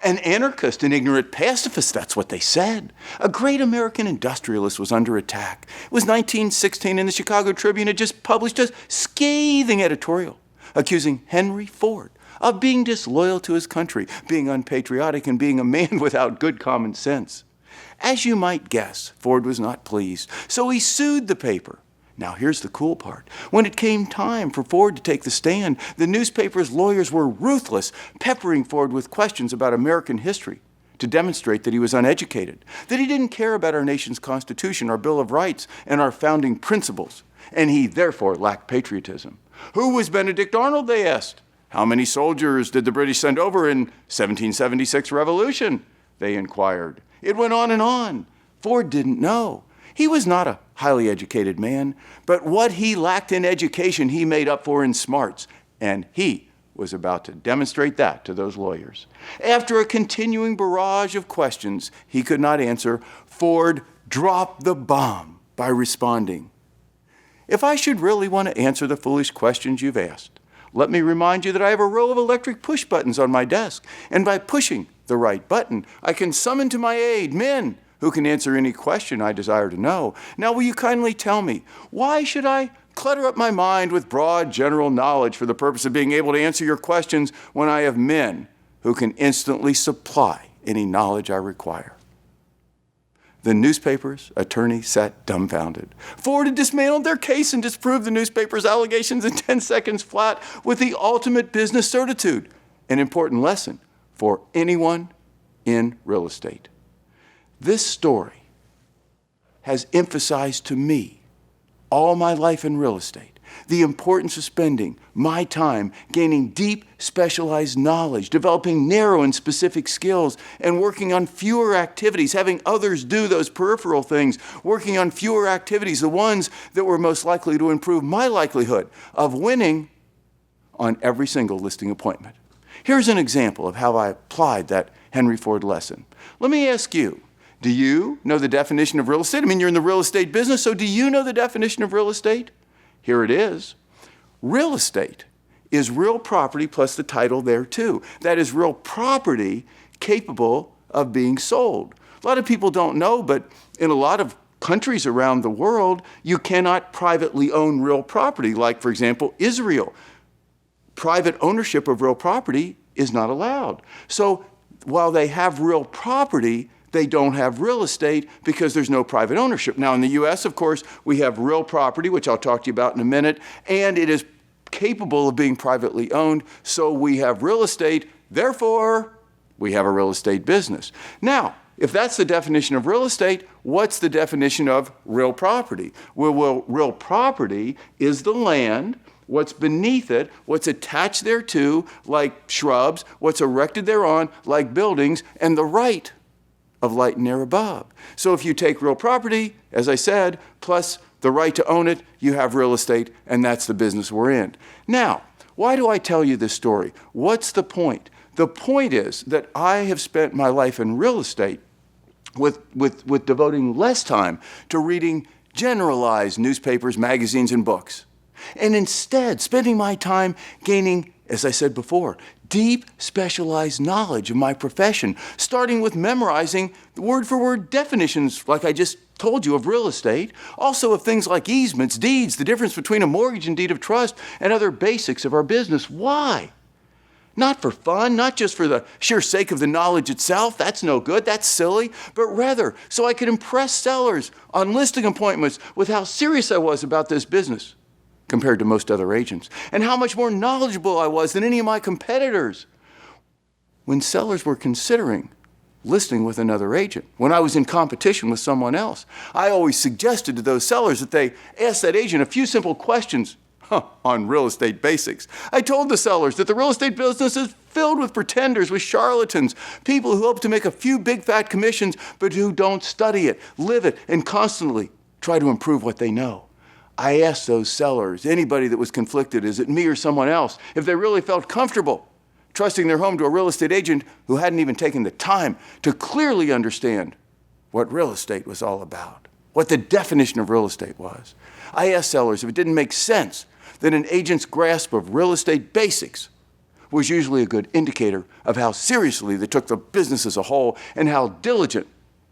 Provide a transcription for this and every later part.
An anarchist, an ignorant pacifist, that's what they said. A great American industrialist was under attack. It was 1916 and the Chicago Tribune had just published a scathing editorial accusing Henry Ford of being disloyal to his country, being unpatriotic, and being a man without good common sense. As you might guess, Ford was not pleased, so he sued the paper. Now here's the cool part. When it came time for Ford to take the stand, the newspaper's lawyers were ruthless, peppering Ford with questions about American history to demonstrate that he was uneducated, that he didn't care about our nation's Constitution, our Bill of Rights, and our founding principles, and he therefore lacked patriotism. Who was Benedict Arnold, they asked. How many soldiers did the British send over in 1776 Revolution? They inquired. It went on and on. Ford didn't know. He was not a highly educated man, but what he lacked in education, he made up for in smarts, and he was about to demonstrate that to those lawyers. After a continuing barrage of questions he could not answer, Ford dropped the bomb by responding, "If I should really want to answer the foolish questions you've asked, let me remind you that I have a row of electric push buttons on my desk, and by pushing the right button, I can summon to my aid men who can answer any question I desire to know. Now, will you kindly tell me, why should I clutter up my mind with broad general knowledge for the purpose of being able to answer your questions when I have men who can instantly supply any knowledge I require?" The newspaper's attorney sat dumbfounded. Ford had dismantled their case and disproved the newspaper's allegations in 10 seconds flat with the ultimate business certitude, an important lesson for anyone in real estate. This story has emphasized to me all my life in real estate the importance of spending my time gaining deep, specialized knowledge, developing narrow and specific skills, and working on fewer activities, having others do those peripheral things, working on fewer activities, the ones that were most likely to improve my likelihood of winning on every single listing appointment. Here's an example of how I applied that Henry Ford lesson. Let me ask you, do you know the definition of real estate? I mean, you're in the real estate business, so do you know the definition of real estate? Here it is. Real estate is real property plus the title thereto. That is real property capable of being sold. A lot of people don't know, but in a lot of countries around the world, you cannot privately own real property. Like, for example, Israel. Private ownership of real property is not allowed. So while they have real property, they don't have real estate because there's no private ownership. Now in the US, of course, we have real property, which I'll talk to you about in a minute, and it is capable of being privately owned, so we have real estate, therefore we have a real estate business. Now, if that's the definition of real estate, what's the definition of real property? Well, real property is the land, what's beneath it, what's attached thereto, like shrubs, what's erected thereon, like buildings, and the right of light and air above. So if you take real property, as I said, plus the right to own it, you have real estate, and that's the business we're in. Now, why do I tell you this story? What's the point? The point is that I have spent my life in real estate with devoting less time to reading generalized newspapers, magazines, and books, and instead spending my time gaining, as I said before, deep, specialized knowledge of my profession, starting with memorizing word-for-word definitions, like I just told you, of real estate, also of things like easements, deeds, the difference between a mortgage and deed of trust, and other basics of our business. Why? Not for fun, not just for the sheer sake of the knowledge itself, that's no good, that's silly, but rather so I could impress sellers on listing appointments with how serious I was about this business compared to most other agents, and how much more knowledgeable I was than any of my competitors. When sellers were considering listing with another agent, when I was in competition with someone else, I always suggested to those sellers that they ask that agent a few simple questions on real estate basics. I told the sellers that the real estate business is filled with pretenders, with charlatans, people who hope to make a few big fat commissions, but who don't study it, live it, and constantly try to improve what they know. I asked those sellers, anybody that was conflicted, is it me or someone else, if they really felt comfortable trusting their home to a real estate agent who hadn't even taken the time to clearly understand what real estate was all about, what the definition of real estate was. I asked sellers if it didn't make sense that an agent's grasp of real estate basics was usually a good indicator of how seriously they took the business as a whole and how diligent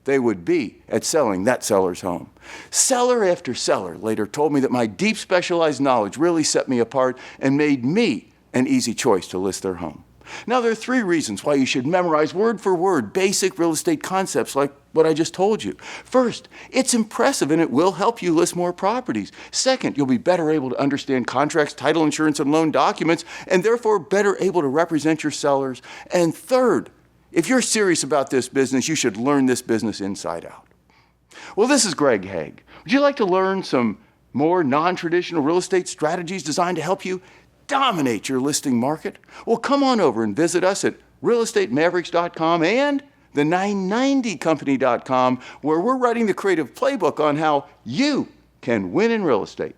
they would be at selling that seller's home. Seller after seller later told me that my deep specialized knowledge really set me apart and made me an easy choice to list their home. Now, there are 3 reasons why you should memorize word for word basic real estate concepts like what I just told you. First, it's impressive and it will help you list more properties. Second, you'll be better able to understand contracts, title insurance, and loan documents, and therefore better able to represent your sellers. And third, if you're serious about this business, you should learn this business inside out. Well, this is Greg Hague. Would you like to learn some more non-traditional real estate strategies designed to help you dominate your listing market? Well, come on over and visit us at realestatemaveriks.com and the990company.com, where we're writing the creative playbook on how you can win in real estate.